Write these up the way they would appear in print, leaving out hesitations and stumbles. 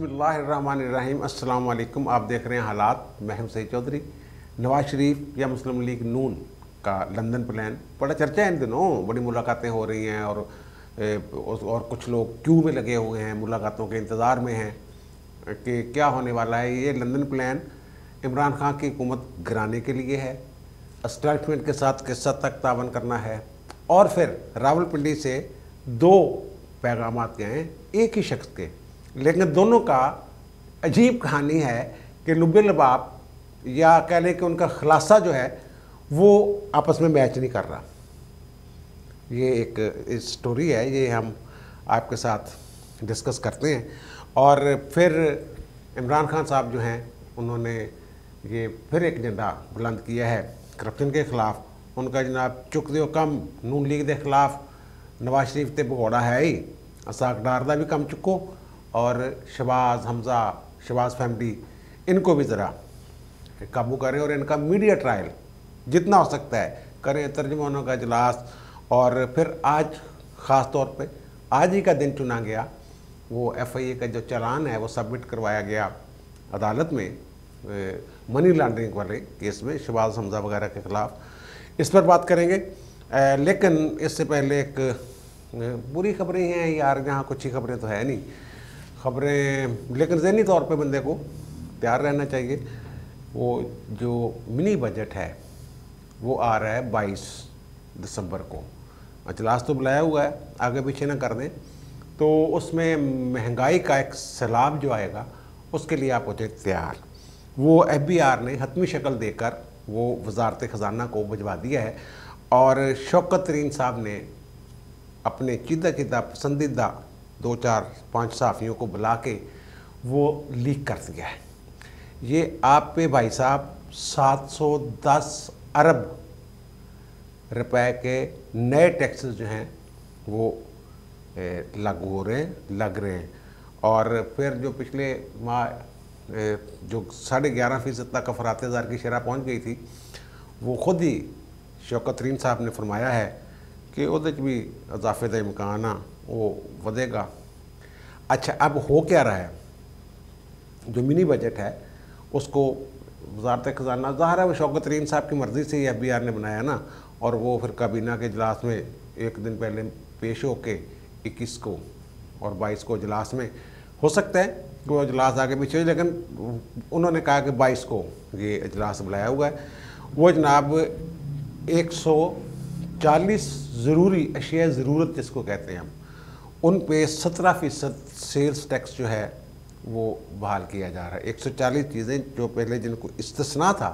बिस्मिल्लाहिर्रहमानिर्रहीम। अस्सलाम वालेकुम। आप देख रहे हैं हालात। मैं हूं सईद चौधरी। नवाज शरीफ या मुस्लिम लीग नून का लंदन प्लान बड़ा चर्चा है इन दिनों, बड़ी मुलाकातें हो रही हैं और कुछ लोग क्यू में लगे हुए हैं, मुलाकातों के इंतज़ार में हैं कि क्या होने वाला है। ये लंदन प्लान इमरान खान की हुकूमत गिराने के लिए है, एस्टैब्लिशमेंट के साथ किस हद तक तावन करना है। और फिर रावलपिंडी से दो पैगामात गए हैं एक ही शख्स के, लेकिन दोनों का अजीब कहानी है कि लुब्बे लबाब या कह लें कि उनका खुलासा जो है वो आपस में मैच नहीं कर रहा। ये एक स्टोरी है, ये हम आपके साथ डिस्कस करते हैं। और फिर इमरान खान साहब जो हैं उन्होंने ये फिर एक एजेंडा बुलंद किया है करप्शन के ख़िलाफ़। उनका जनाब चुक दो कम नून लीग के खिलाफ नवाज शरीफ ते भगौड़ा है ही, असाकडार का भी कम चुको और शहबाज हमजा शहबाज फैमिली इनको भी ज़रा काबू करें और इनका मीडिया ट्रायल जितना हो सकता है करें, तर्जुमानों का इजलास। और फिर आज ख़ास तौर पे आज ही का दिन चुना गया, वो FIA का जो चालान है वो सबमिट करवाया गया अदालत में मनी लॉन्ड्रिंग वाले केस में शहबाज हमजा वगैरह के ख़िलाफ़। इस पर बात करेंगे, लेकिन इससे पहले एक बुरी खबरें हैं यार, जहाँ कुछ ही खबरें तो है नहीं खबरें, लेकिन ज़हनी तौर पे बंदे को तैयार रहना चाहिए। वो जो मिनी बजट है वो आ रहा है 22 दिसंबर को। अजलास तो बुलाया हुआ है, आगे पीछे ना कर दें तो उसमें महंगाई का एक सैलाब जो आएगा उसके लिए आप हो जाए तैयार। वो FBR ने हतमी शक्ल देकर वो वजारत ख़जाना को भिजवा दिया है और शौकत तरीन साहब ने अपने चीदा पसंदीदा 2-4-5 सहाफ़ियों को बुला के वो लीक कर दिया है। ये आप पे भाई साहब 710 अरब रुपए के नए टैक्सेस जो हैं वो लागू हो रहे हैं, लग रहे हैं। और फिर जो पिछले माह जो 11.5% तक अफरात ज़र की शरह पहुँच गई थी, वो ख़ुद ही शौकत तरीन साहब ने फरमाया है कि उहदे भी इजाफे का इम्कान आ वो वधेगा। अच्छा, अब हो क्या रहा है, जो मिनी बजट है उसको वजारत ख़जाना ज़ाहिर है वो शौकत तरीन साहब की मर्ज़ी से ही FBR ने बनाया ना, और वो फिर काबीना के इजलास में एक दिन पहले पेश हो के 21 को और 22 को इजलास में हो सकता है कि वो इजलास आगे पीछे हो, लेकिन उन्होंने कहा कि 22 को ये इजलास बुलाया हुआ है। वो जनाब 140 ज़रूरी अशिया ज़रूरत जिसको कहते हैं हम, उन पे 17% सेल्स टैक्स जो है वो बहाल किया जा रहा है। 140 चीज़ें जो पहले जिनको इस्तिस्ना था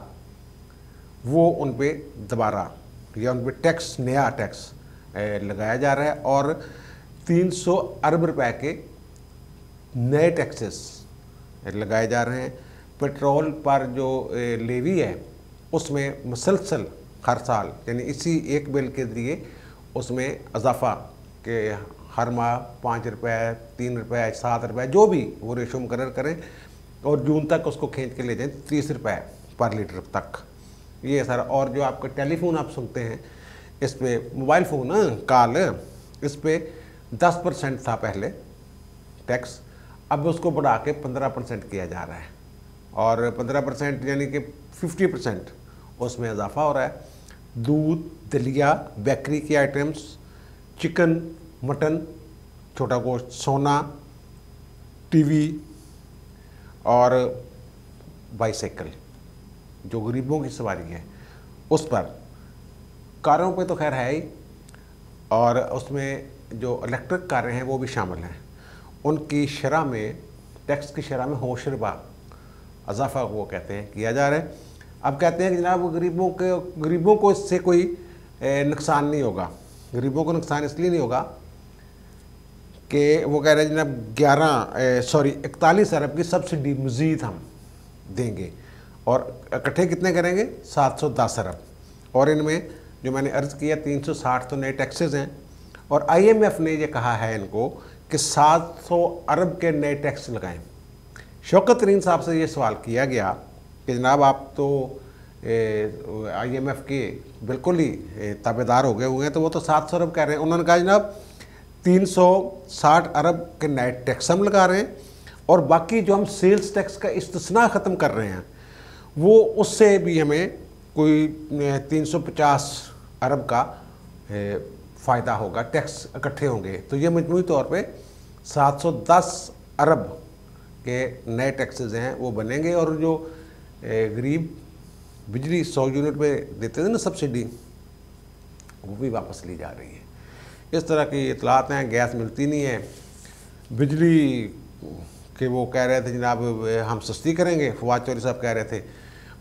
वो उन पे दोबारा या उन पे टैक्स, नया टैक्स लगाया जा रहा है और 300 अरब रुपए के नए टैक्सेस लगाए जा रहे हैं। पेट्रोल पर जो लेवी है उसमें मुसलसल हर साल यानी इसी एक बिल के ज़रिए उसमें इजाफा के हर माह 5 रुपये, 3 रुपये, 7 रुपये जो भी वो रेशो मुकर्रर करें और जून तक उसको खींच के ले जाएं 30 रुपये पर लीटर तक। ये सारा, और जो आपका टेलीफोन आप सुनते हैं इस पर, मोबाइल फ़ोन कॉल, इस पर 10% था पहले टैक्स, अब उसको बढ़ा के 15% किया जा रहा है और 15% यानी कि 50% उसमें इजाफा हो रहा है। दूध, दलिया, बेकरी की आइटम्स, चिकन, मटन, छोटा गोश्त, सोना, टीवी और बाईसाइकिल जो गरीबों की सवारी है उस पर, कारों पे तो खैर है ही, और उसमें जो इलेक्ट्रिक कारें हैं वो भी शामिल हैं। उनकी शरह में, टैक्स की शरह में होशरबा इजाफा वो कहते हैं किया जा रहा है। अब कहते हैं कि जनाब गरीबों को इससे कोई नुकसान नहीं होगा। गरीबों को नुकसान इसलिए नहीं होगा कि वो कह रहे हैं जनाब 41 अरब की सब्सिडी मज़ीद हम देंगे और इकट्ठे कितने करेंगे, 710 अरब। और इनमें जो मैंने अर्ज़ किया 360 तो नए टैक्सेस हैं और IMF ने ये कहा है इनको कि 700 अरब के नए टैक्स लगाएं। शौकत तरीन साहब से ये सवाल किया गया कि जनाब आप तो IMF के बिल्कुल ही ताबेदार हो गए हुए हैं, तो वो तो 700 अरब कह रहे हैं। उन्होंने कहा जनाब 360 अरब के नए टैक्स हम लगा रहे हैं और बाकी जो हम सेल्स टैक्स का इस्तिस्ना ख़त्म कर रहे हैं वो उससे भी हमें कोई 350 अरब का फ़ायदा होगा, टैक्स इकट्ठे होंगे। तो ये मजमूई तौर पे 710 अरब के नए टैक्सेस हैं वो बनेंगे। और जो गरीब बिजली 100 यूनिट पे देते थे ना सब्सिडी, वो भी वापस ली जा रही है। इस तरह की इतलात हैं। गैस मिलती नहीं है, बिजली के वो कह रहे थे जनाब हम सस्ती करेंगे, फवाद चौधरी साहब कह रहे थे,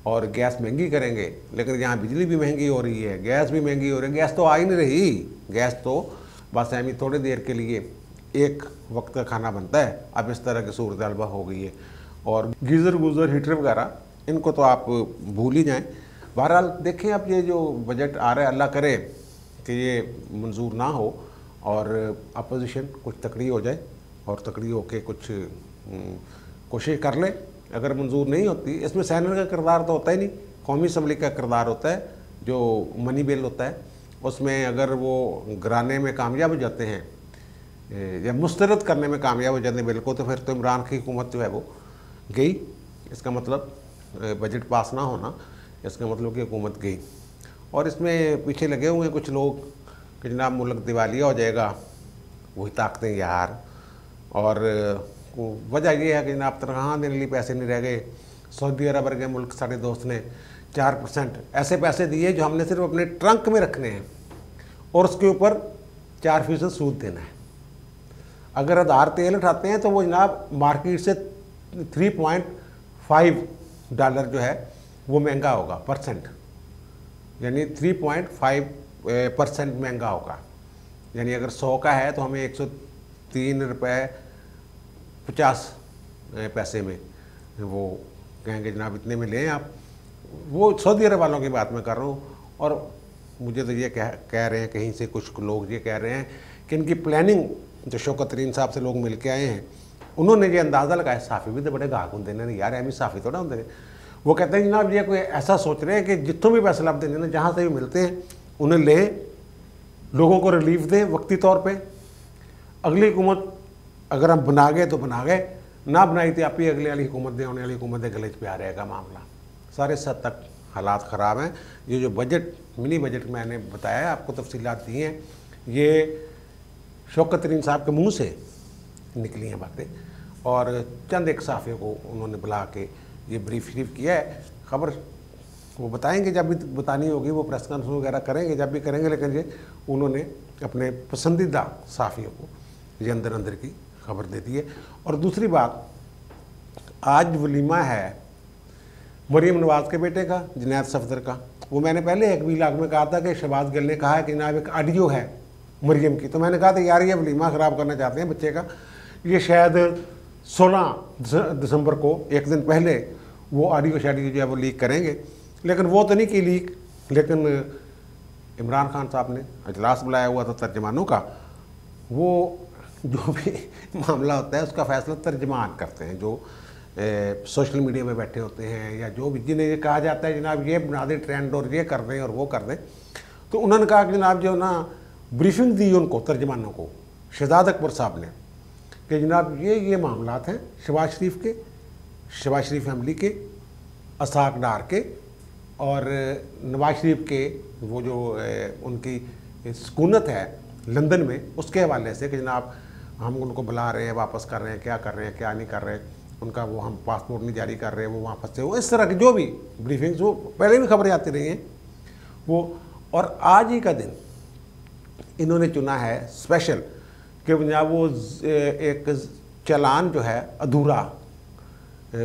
और गैस महंगी करेंगे, लेकिन यहाँ बिजली भी महंगी हो रही है, गैस भी महंगी हो रही है। गैस तो आ ही नहीं रही, गैस तो बस हमें थोड़ी देर के लिए एक वक्त का खाना बनता है। अब इस तरह की सूरत हाल हो गई है। और गीज़र गुज़र हीटर वगैरह इनको तो आप भूल ही जाएँ। बहरहाल देखें अब ये जो बजट आ रहा है, अल्लाह करे कि ये मंजूर ना हो और अपोजिशन कुछ तकड़ी हो जाए और तकड़ी होके कुछ कोशिश कर ले। अगर मंजूर नहीं होती, इसमें सैनर का किरदार तो होता ही नहीं, कौमी असम्बली का किरदार होता है, जो मनी बिल होता है उसमें अगर वो गिराने में कामयाब हो जाते हैं या मुस्तरद करने में कामयाब हो जाते हैं बिल को, तो फिर तो इमरान की हुकूमत जो है वो गई। इसका मतलब बजट पास ना होना, इसका मतलब कि हुकूमत गई। और इसमें पीछे लगे हुए हैं कुछ लोग कि जनाब मुल्क दिवालिया हो जाएगा, वही ताकतें यार। और वजह यह है कि जनाब तनख्वाह देने के लिए पैसे नहीं रह गए। सऊदी अरब वर्गे मुल्क सारे दोस्त ने 4% ऐसे पैसे दिए जो हमने सिर्फ अपने ट्रंक में रखने हैं और उसके ऊपर 4% सूद देना है। अगर आधार तेल उठाते हैं तो वो जनाब मार्केट से 3.5 डॉलर जो है वो महंगा होगा परसेंट, यानी 3.5% महंगा होगा। यानी अगर 100 का है तो हमें 103 रुपये 50 पैसे में वो कहेंगे जनाब इतने में लें आप। वो सऊदी अरब वालों की बात मैं कर रहा हूँ। और मुझे तो ये कह रहे हैं कहीं से कुछ लोग ये कह रहे हैं कि इनकी प्लानिंग जो शौकत तरीन साहब से लोग मिल के आए हैं उन्होंने ये अंदाज़ा लगाया साफ़ी भी तो बड़े गाहक होंगे ने यार, एम साफ़ी थोड़ा होंगे। वो कहते हैं जनाब ये कोई ऐसा सोच रहे हैं कि जितों भी पैसे लाभ देने ना जहाँ से भी मिलते हैं उन्हें लें, लोगों को रिलीफ दें वक्ती तौर पे। अगली हुकूमत अगर हम बना गए तो बना गए, ना बनाई तो आप ही अगले वाली हुकूमत दे, होने वाली हुकूमत के गले पे आ रहेगा मामला। सारे सद तक हालात ख़राब हैं। ये जो बजट मिनी बजट मैंने बताया आपको तफसीलात दी हैं, ये शौकत तरीन साहब के मुँह से निकली हैं बातें और चंद एक साफ़ियों को उन्होंने बुला के ये ब्रीफ श्रीफ किया है। ख़बर वो बताएंगे जब भी बतानी होगी, वो प्रेस कॉन्फ्रेंस वगैरह करेंगे जब भी करेंगे, लेकिन ये उन्होंने अपने पसंदीदा साफ़ियों को ये अंदर अंदर की खबर दे दी है। और दूसरी बात, आज वलीमा है मरीम नवाज़ के बेटे का, जुनैद सफदर का। वो मैंने पहले एक व्लॉग में कहा था कि शहबाज गिल ने कहा है कि जनाब एक ऑडियो है मरीम की, तो मैंने कहा था यार ये वलीमा ख़राब करना चाहते हैं बच्चे का। ये शायद 16 दिसंबर को एक दिन पहले वो ऑडियो शाडियो जो है वो लीक करेंगे, लेकिन वो तो नहीं की लीक। लेकिन इमरान खान साहब ने अजलास बुलाया हुआ था तर्जमानों का, वो जो भी मामला होता है उसका फ़ैसला तर्जमान करते हैं, जो सोशल मीडिया में बैठे होते हैं या जो भी जिन्हें ये कहा जाता है जनाब ये बना दें ट्रेंड और ये कर दें और वो कर दें। तो उन्होंने कहा कि जनाब जो ना ब्रीफिंग दी उनको तर्जमानों को शहजाद अकबर साहब ने कि जनाब ये मामलात हैं शहबाज शरीफ के, शहबाज शरीफ फैमिली के, असाक डार के और नवाज शरीफ के वो जो उनकी सुकूनत है लंदन में, उसके हवाले से कि जनाब हम उनको बुला रहे हैं, वापस कर रहे हैं, क्या कर रहे हैं क्या नहीं कर रहे, उनका वो हम पासपोर्ट नहीं जारी कर रहे हैं, वो वहाँ फंसे हो, इस तरह की जो भी ब्रीफिंग्स वो पहले भी खबरें आती रही हैं वो। और आज ही का दिन इन्होंने चुना है स्पेशल कि जनाब वो एक चालान जो है अधूरा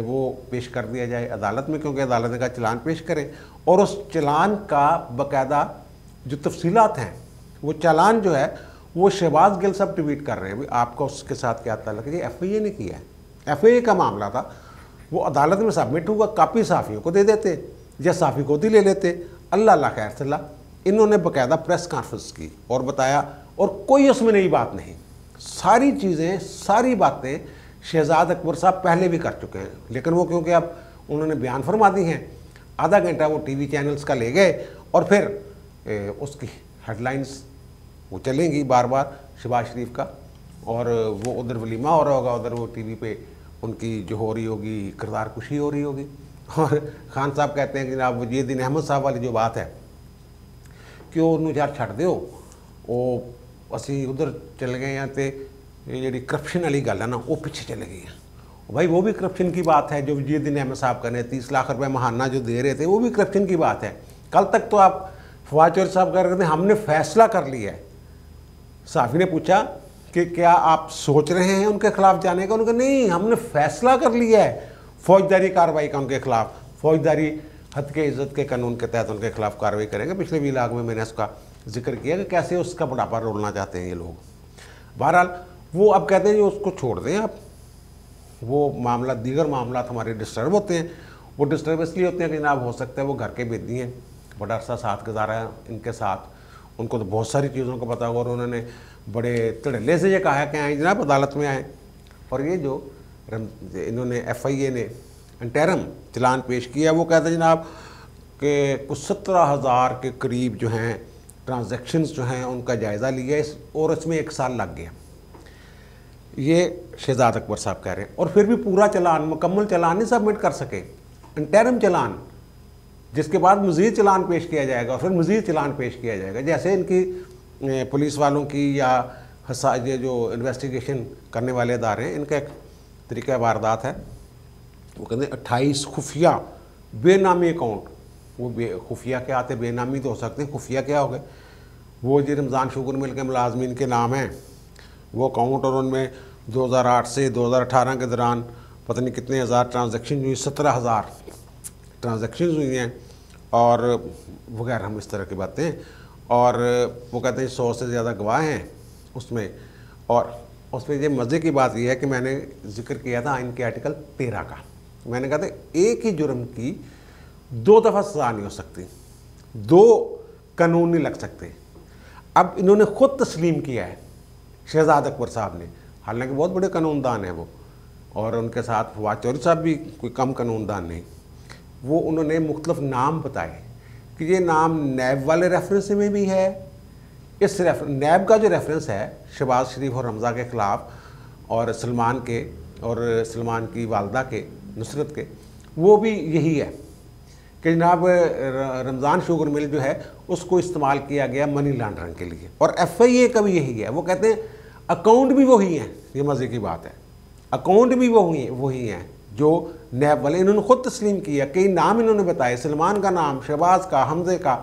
वो पेश कर दिया जाए अदालत में, क्योंकि अदालत ने कहा चालान पेश करें और उस चालान का बाकायदा जो तफसीलात हैं, वो चालान जो है वो शहबाज गिल साहब ट्वीट कर रहे हैं। आपका उसके साथ क्या ताल्लुक है? FIA ने किया है, FIA का मामला था, वो अदालत में सबमिट हुआ, कापी साफ़ियों को दे देते या साफ़ी को ही ले लेते। अल्लाह खैर सल्ला, इन्होंने बाकायदा प्रेस कॉन्फ्रेंस की और बताया, और कोई उसमें नई बात नहीं, सारी चीज़ें सारी बातें शहजाद अकबर साहब पहले भी कर चुके हैं, लेकिन वो क्योंकि अब उन्होंने बयान फरमा दी हैं, आधा घंटा वो TV चैनल्स का ले गए और फिर उसकी हेडलाइंस वो चलेंगी बार बार शहबाज शरीफ का, और वो उधर वलीमा हो रहा होगा, उधर वो TV पे उनकी जो हो रही होगी किरदार कुशी हो रही होगी। और खान साहब कहते हैं कि जनाब वजीरुद्दीन अहमद साहब वाली जो बात है कि ਉਹਨੂੰ यार छड़ ਦਿਓ, ਉਹ ਅਸੀਂ उधर चले गए हैं तो ये जी करप्शन वाली गल है ना वो पीछे चले गई है। भाई वो भी करप्शन की बात है जो वजीरुद्दीन अहमद साहब करने 30 लाख रुपए महाना जो दे रहे थे, वो भी करप्शन की बात है। कल तक तो आप फवाद चौधरी साहब कह रहे थे हमने फैसला कर लिया है। सहाफ़ी ने पूछा कि क्या आप सोच रहे हैं उनके खिलाफ जाने का? उन्होंने कहा नहीं, हमने फैसला कर लिया है फौजदारी कार्रवाई का उनके खिलाफ, फौजदारी हद के इज़्ज़त के कानून के तहत उनके खिलाफ कार्रवाई करेंगे। पिछले व्लॉग में मैंने उसका जिक्र किया कि कैसे उसका बुढ़ापा रोलना चाहते हैं ये लोग। बहरहाल वो अब कहते हैं कि उसको छोड़ दें आप, वो मामला दीगर मामला हमारे डिस्टर्ब होते हैं। वो डिस्टर्ब इसलिए होते हैं कि जनाब हो सकता है वो घर के बेदी हैं, बड़ा अरसा साथ गुजारा है इनके साथ, उनको तो बहुत सारी चीज़ों का पता होगा और उन्होंने बड़े धड़ल्ले से ये कहा है कि आए जनाब अदालत में आए। और ये जो इन्होंने FIA ने इंटरम चलान पेश किया वो कहते हैं जनाब कि कुछ 17,000 के करीब जो हैं ट्रांजैक्शंस जो हैं उनका जायज़ा लिया और इसमें 1 साल लग गया। ये शहजाद अकबर साहब कह रहे हैं। और फिर भी पूरा चलान, मुकम्मल चलान नहीं सबमिट कर सके, इंटरम चलान, जिसके बाद मज़ीद चलान पेश किया जाएगा और फिर मज़ीद चलान पेश किया जाएगा। जैसे इनकी पुलिस वालों की या ये जो इन्वेस्टिगेशन करने वाले अदारे हैं इनका एक तरीका वारदात है। वो कहते हैं 28 खुफिया बेनामी अकाउंट, वो खुफिया क्या आते, बेनामी तो हो सकते हैं, खुफिया क्या हो गए, वो जी रमज़ान शुगर मिल के मुलाजमीन के नाम हैं वो अकाउंट, और उनमें 2008 से 2018 के दौरान पता नहीं कितने हज़ार ट्रांजैक्शन हुई, 17,000 ट्रांजैक्शन हुई हैं और वगैरह हम इस तरह की बातें। और वो कहते हैं 100 से ज़्यादा गवाह हैं उसमें। और उसमें ये मज़े की बात यह है कि मैंने जिक्र किया था आइन के आर्टिकल 13 का। मैंने कहा था एक ही जुर्म की 2 दफ़ा सज़ा नहीं हो सकती, 2 कानून नहीं लग सकते। अब इन्होंने ख़ुद तस्लीम किया है शहजाद अकबर साहब ने, हालांकि बहुत बड़े कानूनदान हैं वो, और उनके साथ फवाद चौधरी साहब भी कोई कम कानूनदान नहीं। वो उन्होंने मुख्तलिफ नाम बताए कि ये नाम नैब वाले रेफरेंस में भी है, इस नैब का जो रेफरेंस है शहबाज शरीफ और रमज़ा के ख़िलाफ़ और सलमान के और सलमान की वालदा के नुसरत के, वो भी यही है कि जनाब रमज़ान शुगर मिल जो है उसको इस्तेमाल किया गया मनी लॉन्ड्रिंग के लिए। और FIA का भी यही है। वो कहते हैं अकाउंट भी वही हैं, ये मज़े की बात है, अकाउंट भी वही हैं जो नैब वाले, इन्होंने ख़ुद तस्लीम किया। कई नाम इन्होंने बताए, सलमान का नाम, शहबाज का, हमज़े का,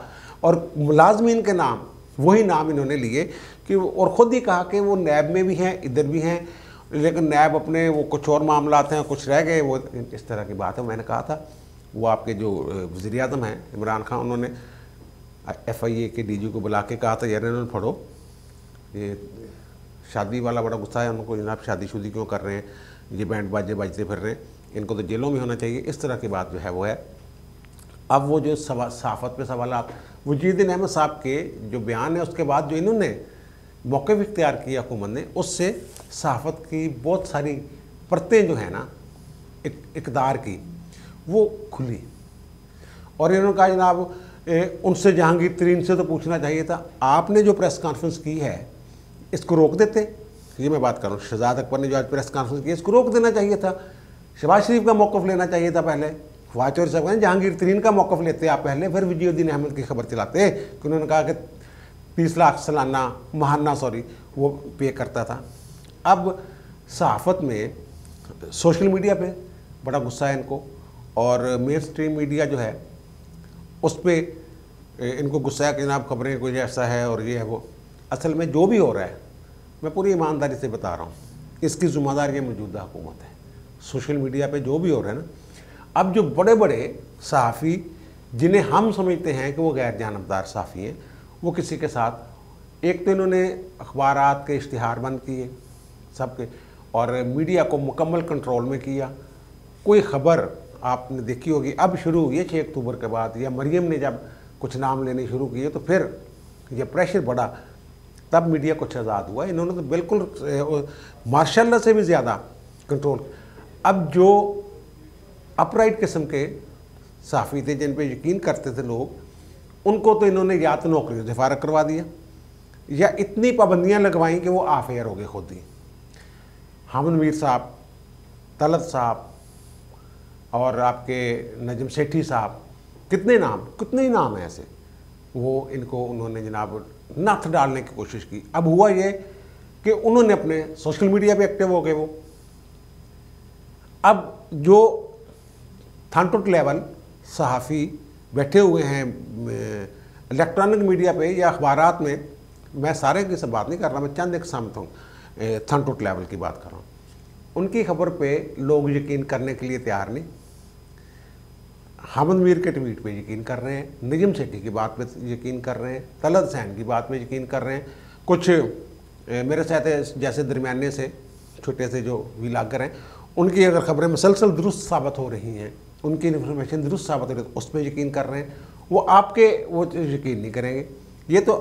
और मुलाजमीन के नाम वही नाम इन्होंने लिए कि, और ख़ुद ही कहा कि वो नैब में भी हैं इधर भी हैं, लेकिन नैब अपने वो कुछ और मामलात हैं, कुछ रह गए, वो इस तरह की बात है। मैंने कहा था वो आपके जो वज़ीर आज़म हैं इमरान खान, उन्होंने FIA के DG को बुला के कहा था यार इन्होंने पढ़ो, ये शादी वाला बड़ा गुस्सा है उनको, जनाब शादी क्यों कर रहे हैं, ये बैंड बाजे बजते फिर रहे हैं, इनको तो जेलों में होना चाहिए, इस तरह की बात जो है वो है। अब वो जो सहाफ़त पे सवालात, वजीरुद्दीन अहमद साहब के जो बयान है उसके बाद जो इन्होंने मौक़िफ़ इख्तियार किया हुकूमत ने, उससे सहाफ़त की बहुत सारी परतें जो है ना इक़्तिदार की वो खुली। और इन्होंने कहा जनाब उनसे जहांगीर तरीन से तो पूछना चाहिए था, आपने जो प्रेस कॉन्फ्रेंस की है इसको रोक देते। ये मैं बात कर रहा हूँ, शहजाद अकबर ने जो आज प्रेस कॉन्फ्रेंस की इसको रोक देना चाहिए था, शहबाज शरीफ का मौक़िफ़ लेना चाहिए था पहले। फवाद चौधरी साहब ने जहांगीर तरीन का मौक़िफ़ लेते आप पहले, फिर वजीरुद्दीन अहमद की खबर चलाते कि उन्होंने कहा कि 30 लाख सालाना महाना वो पे करता था। अब सहाफ़त में सोशल मीडिया पे बड़ा गुस्सा है इनको, और मेन स्ट्रीम मीडिया जो है उस पर इनको गुस्सा है कि जनाब खबरें कुछ ऐसा है और ये है वो। असल में जो भी हो रहा है मैं पूरी ईमानदारी से बता रहा हूँ, इसकी ज़िम्मेदार ये मौजूदा हुकूमत है। सोशल मीडिया पे जो भी हो रहा है ना, अब जो बड़े बड़े सहाफ़ी जिन्हें हम समझते हैं कि वो गैर जानबदार सहाफ़ी हैं, वो किसी के साथ, एक तो इन्होंने अखबारात के इश्तिहार बंद किए सबके, और मीडिया को मुकम्मल कंट्रोल में किया। कोई ख़बर आपने देखी होगी अब शुरू हुई है 6 अक्टूबर के बाद, या मरियम ने जब कुछ नाम लेने शुरू किए तो फिर ये प्रेशर बढ़ा, तब मीडिया कुछ आज़ाद हुआ। इन्होंने तो बिल्कुल माशाल्लाह से भी ज़्यादा कंट्रोल। अब जो अपराइट किस्म के सहाफ़ी थे जिन पे यकीन करते थे लोग, उनको तो इन्होंने या तो नौकरियों से फारग करवा दिया या इतनी पाबंदियां लगवाई कि वो आफेयर हो गए खुद ही। हामिद मीर साहब तलत साहब और आपके नजम सेठी साहब, कितने ही नाम हैं ऐसे, वो इनको उन्होंने जनाब नथ डालने की कोशिश की। अब हुआ ये कि उन्होंने अपने सोशल मीडिया पे एक्टिव हो गए वो। अब जो थानटोट लेवल सहाफ़ी बैठे हुए हैं इलेक्ट्रॉनिक मीडिया पे या अखबारात में, मैं सारे की सब बात नहीं कर रहा, मैं चंद एक सामत हूँ, थानटोट लेवल की बात कर रहा हूँ, उनकी खबर पे लोग यकीन करने के लिए तैयार नहीं। हामिद मीर के ट्वीट पे यकीन कर रहे हैं, नजम सेठी की बात पे यकीन कर रहे हैं, तलत हुसैन की बात पे यकीन कर रहे हैं, कुछ मेरे साथ जैसे दरमियाने से छोटे से जो व्लॉगर हैं उनकी अगर खबरें मुसलसल दुरुस्त साबित हो रही हैं, उनकी इन्फॉर्मेशन दुरुस्त साबित हो रही है तो उस पर यकीन कर रहे हैं, वो आपके वो यकीन नहीं करेंगे। ये तो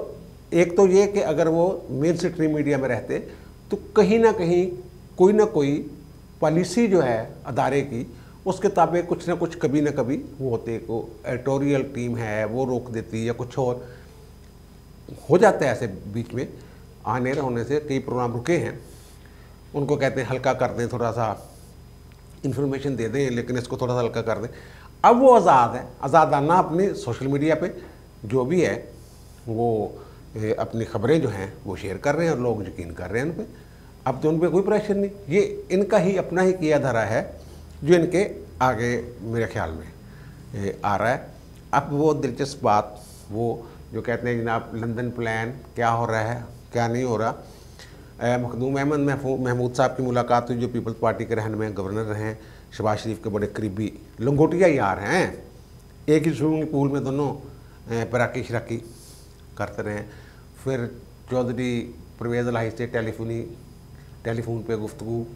एक तो ये कि अगर वो मेन स्ट्रीम मीडिया में रहते तो कहीं ना कहीं कोई ना कोई पॉलिसी जो है अदारे की उसके ताबे कुछ ना कुछ कभी ना कभी वो होते, को एडिटोरियल टीम है वो रोक देती या कुछ और हो जाता है। ऐसे बीच में आने होने से कई प्रोग्राम रुके हैं, उनको कहते हैं हल्का कर दें, थोड़ा सा इन्फॉर्मेशन दे दें लेकिन इसको थोड़ा सा हल्का कर दें। अब वो आज़ाद है, आज़ादाना अपने सोशल मीडिया पे जो भी है वो अपनी खबरें जो हैं वो शेयर कर रहे हैं और लोग यकीन कर रहे हैं उन पर। अब तो उन पर कोई प्रेशर नहीं, ये इनका ही अपना ही किया धरा है जो इनके आगे मेरे ख्याल में आ रहा है। अब वो दिलचस्प बात वो जो कहते हैं जनाब लंदन प्लान क्या हो रहा है क्या नहीं हो रहा। मखदूम अहमद महमूद साहब की मुलाकात हुई जो पीपल्स पार्टी के रहनुमा गवर्नर रहे हैं, शहबाज शरीफ के बड़े करीबी लंगोटिया यार हैं, एक ही स्विमिंग पूल में दोनों पराकी शराकी करते रहे। फिर चौधरी परवेज़ इलाही से टेलीफोन पे गुफ्तगू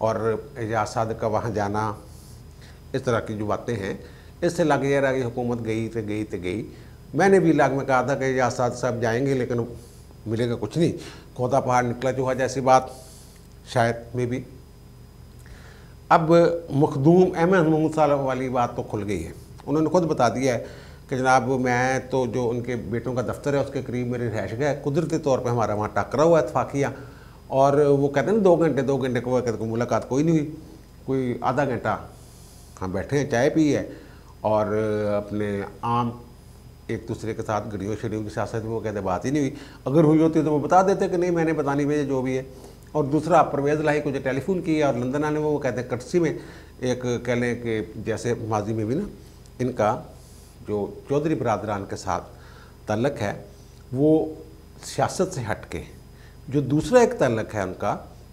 और एजाज सादिक का वहाँ जाना, इस तरह की जो बातें हैं, इससे लग जा रहा कि हुकूमत गई। मैंने भी इलाक में कहा था कि एजाज सादिक साहब जाएंगे लेकिन मिलेगा कुछ नहीं, खोदा पहाड़ निकला चूहा जैसी बात शायद में भी। अब मखदूम अहमद महमूद साहब वाली बात तो खुल गई है, उन्होंने खुद बता दिया है कि जनाब मैं तो जो उनके बेटों का दफ्तर है उसके करीब मेरी रहायश है, कुदरती तौर पे हमारा वहाँ टकरा हुआ है इत्तफाकिया। और वो कहते हैं ना 2 घंटे को कहते को मुलाकात कोई नहीं हुई, कोई आधा घंटा हम बैठे हैं, चाय पी है और अपने आम एक दूसरे के साथ घड़ियों शड़ियों की सियासत में वो कहते बात ही नहीं हुई। अगर हुई होती तो वो बता देते कि नहीं मैंने पता नहीं भेजा जो भी है। और दूसरा परवेज़ इलाही को जो टेलीफोन किया और लंदन आने वो कहते हैं कटसी में एक कह लें कि जैसे माजी में भी ना इनका जो चौधरी बरादरान के साथ तल्लक है वो सियासत से हट के जो दूसरा एक तल्लक है उनका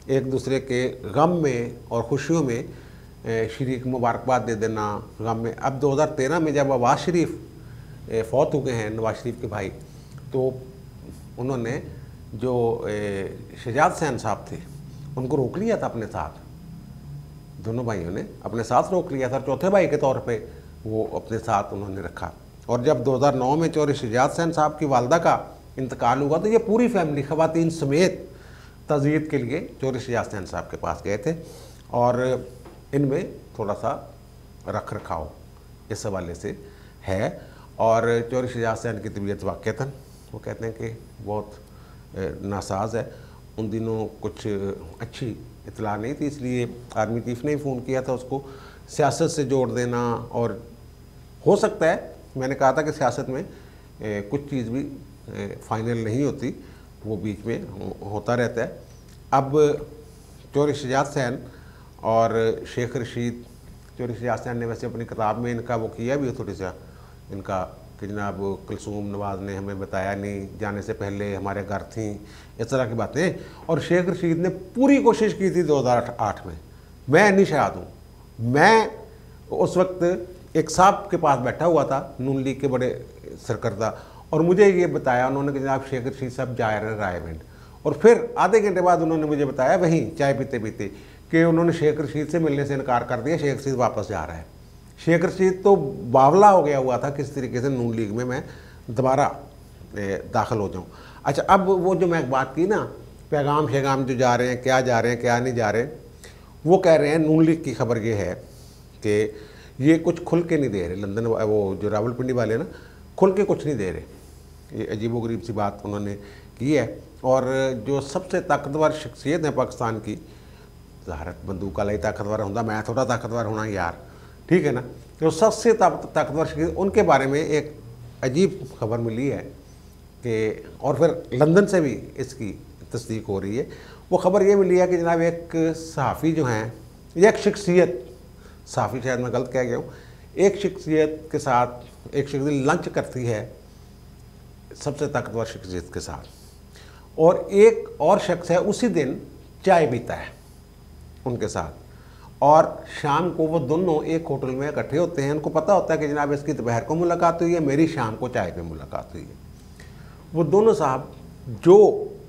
एक दूसरे के गम में और खुशियों में शरीक मुबारकबाद दे देना गम में। अब 2013 में जब आवाज़ शरीफ फौत हो गए हैं नवाज शरीफ के भाई, तो उन्होंने जो शहजाद हुसैन साहब थे उनको रोक लिया था अपने साथ, दोनों भाइयों ने अपने साथ रोक लिया था, चौथे भाई के तौर पे वो अपने साथ उन्होंने रखा। और जब 2009 में चौधरी शहजाद हुसैन साहब की वालदा का इंतकाल हुआ तो ये पूरी फैमिली ख़वातीन समेत तज़ियत के लिए चौधरी शहजाद हुसैन साहब के पास गए थे और इनमें थोड़ा सा रख रखाव इस हवाले से है। और चौधरी शहजाद हुसैन की तबीयत वाक़तन वो कहते हैं कि बहुत नासाज है, उन दिनों कुछ अच्छी इतला नहीं थी, इसलिए आर्मी चीफ ने ही फ़ोन किया था उसको सियासत से जोड़ देना। और हो सकता है मैंने कहा था कि सियासत में कुछ चीज़ भी फाइनल नहीं होती, वो बीच में होता रहता है। अब चौधरी शहजाद हुसैन और शेख रशीद, चौधरी शहजाद हुसैन ने वैसे अपनी किताब में इनका वो किया भी थोड़ी सा इनका कि जनाब कुलसूम नवाज़ ने हमें बताया नहीं, जाने से पहले हमारे घर थी, इस तरह की बातें। और शेख रशीद ने पूरी कोशिश की थी 2008 में, मैं निशाद हूँ, मैं उस वक्त एक साहब के पास बैठा हुआ था नून लीग के बड़े सरकर्दा, और मुझे ये बताया उन्होंने कि जनाब शेख रशीद साहब जा रहे हैं रायवेंड। और फिर आधे घंटे बाद उन्होंने मुझे बताया वहीं चाय पीते पीते कि उन्होंने शेख रशीद से मिलने से इनकार कर दिया, शेख रशीद वापस जा रहा है। शेख रशीद तो बावला हो गया हुआ था किस तरीके से नून लीग में मैं दोबारा दाखिल हो जाऊं। अच्छा, अब वो जो मैं बात की ना पैगाम शेगाम जो जा रहे हैं क्या जा रहे हैं क्या नहीं जा रहे, वो कह रहे हैं नून लीग की खबर ये है कि ये कुछ खुल के नहीं दे रहे, लंदन वो जो रावलपिंडी वाले ना खुल के कुछ नहीं दे रहे, ये अजीबोगरीब सी बात उन्होंने की है। और जो सबसे ताकतवर शख्सियत है पाकिस्तान की ਜ਼ਾਹਰ बंदूक वाला ही ताकतवर होंदा, मैं थोड़ा ताकतवर होना यार, ठीक है ना। तो सबसे ताकतवर शख्सियत, उनके बारे में एक अजीब खबर मिली है कि, और फिर लंदन से भी इसकी तस्दीक हो रही है। वो खबर ये मिली है कि जनाब एक सहाफ़ी जो हैं, या एक शख्सियत, सहाफ़ी शायद मैं गलत कह गया हूँ, एक शख्सियत के साथ एक शख्सियत लंच करती है सबसे ताकतवर शख्सियत के साथ, और एक और शख्स है उसी दिन चाय पीता है उनके साथ, और शाम को वो दोनों एक होटल में इकट्ठे होते हैं। उनको पता होता है कि जनाब इसकी दोपहर को मुलाकात हुई है, मेरी शाम को चाय पे मुलाकात हुई है। वो दोनों साहब जो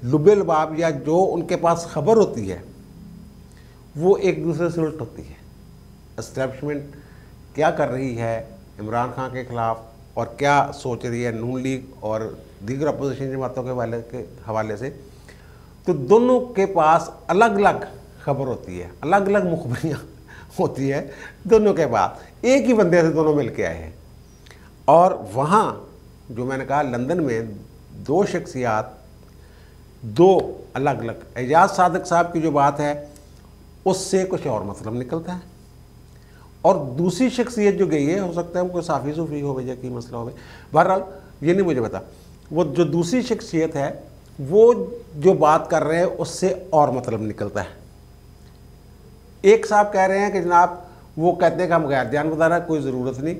लुबे लबाब या जो उनके पास खबर होती है वो एक दूसरे से उल्ट होती है। एस्टैब्लिशमेंट क्या कर रही है इमरान खान के ख़िलाफ़ और क्या सोच रही है नून लीग और दीगर अपोजिशन जमातों के हवाले से, तो दोनों के पास अलग अलग खबर होती है, अलग अलग मुखबरियाँ होती है दोनों के पास। एक ही बंदे से दोनों मिल के आए हैं, और वहाँ जो मैंने कहा लंदन में दो शख्सियात, दो अलग अलग, एजाज सादिक साहब की जो बात है उससे कुछ और मतलब निकलता है, और दूसरी शख्सियत जो गई है, हो सकता है वो कोई साफ़ी सूफ़ी हो या की मसला हो, बहरहाल ये नहीं मुझे पता। वो जो दूसरी शख्सियत है वो जो बात कर रहे हैं उससे और मतलब निकलता है। एक साहब कह रहे हैं कि जनाब वो कहते हैं कि हम गैर जानबदारा, कोई ज़रूरत नहीं,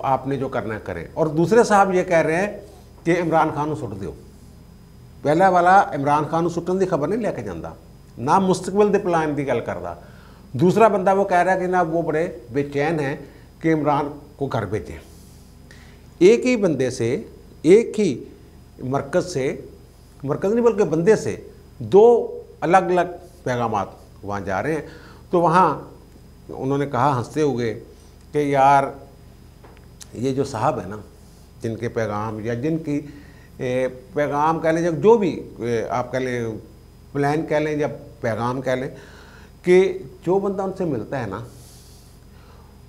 आपने जो करना है करें, और दूसरे साहब ये कह रहे हैं कि इमरान खान को सुट दो। पहला वाला इमरान खान को सुटन की खबर नहीं लेके जाता, ना मुस्तकबिल के प्लान की गल करता। दूसरा बंदा वो कह रहा है कि जनाब वो बड़े बेचैन हैं कि इमरान को घर भेजें। एक ही बंदे से, एक ही मरकज़ से, मरकज़ नहीं बल्कि बंदे से दो अलग अलग पैगामात वहाँ जा रहे हैं। तो वहाँ उन्होंने कहा हंसते हुए कि यार ये जो साहब है ना, जिनके पैगाम या जिनकी पैगाम कह लें, जो भी आप कह लें, प्लान कह लें या पैगाम कह लें, कि जो बंदा उनसे मिलता है ना,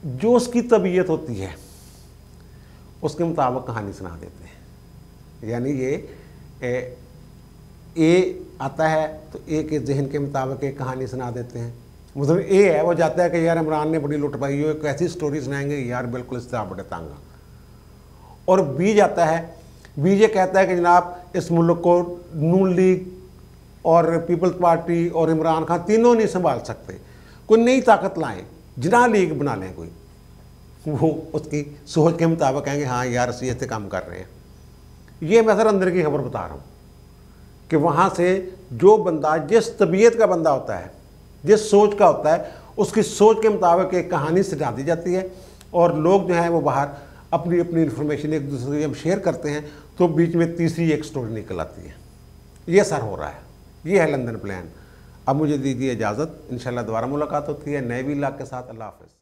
जो उसकी तबीयत होती है उसके मुताबिक कहानी सुना देते हैं। यानी ये ए आता है तो ए के जहन के मुताबिक एक कहानी सुना देते हैं। मतलब ए है वो जाता है कि यार इमरान ने बड़ी लुट पाई हो, एक ऐसी स्टोरी सुनाएंगे यार बिल्कुल इस तरह बड़े तंग। और बी जाता है, बी ये कहता है कि जनाब इस मुल्क को नून लीग और पीपल्स पार्टी और इमरान खान तीनों नहीं संभाल सकते, कोई नई ताकत लाएं, जना लीग बना लें कोई। वो उसकी सोच के मुताबिक कहेंगे हाँ यार असी ऐसे काम कर रहे हैं। ये मैं सर अंदर की खबर बता रहा हूँ कि वहाँ से जो बंदा जिस तबीयत का बंदा होता है, जिस सोच का होता है, उसकी सोच के मुताबिक एक कहानी सजा दी जाती है, और लोग जो हैं वो बाहर अपनी अपनी इन्फॉर्मेशन एक दूसरे से जब शेयर करते हैं तो बीच में तीसरी एक स्टोरी निकल आती है। ये सर हो रहा है, ये है लंदन प्लान। अब मुझे दीजिए इजाज़त, इंशाल्लाह दोबारा मुलाकात होती है नए व्लॉग के साथ। अल्लाह हाफ़िज़।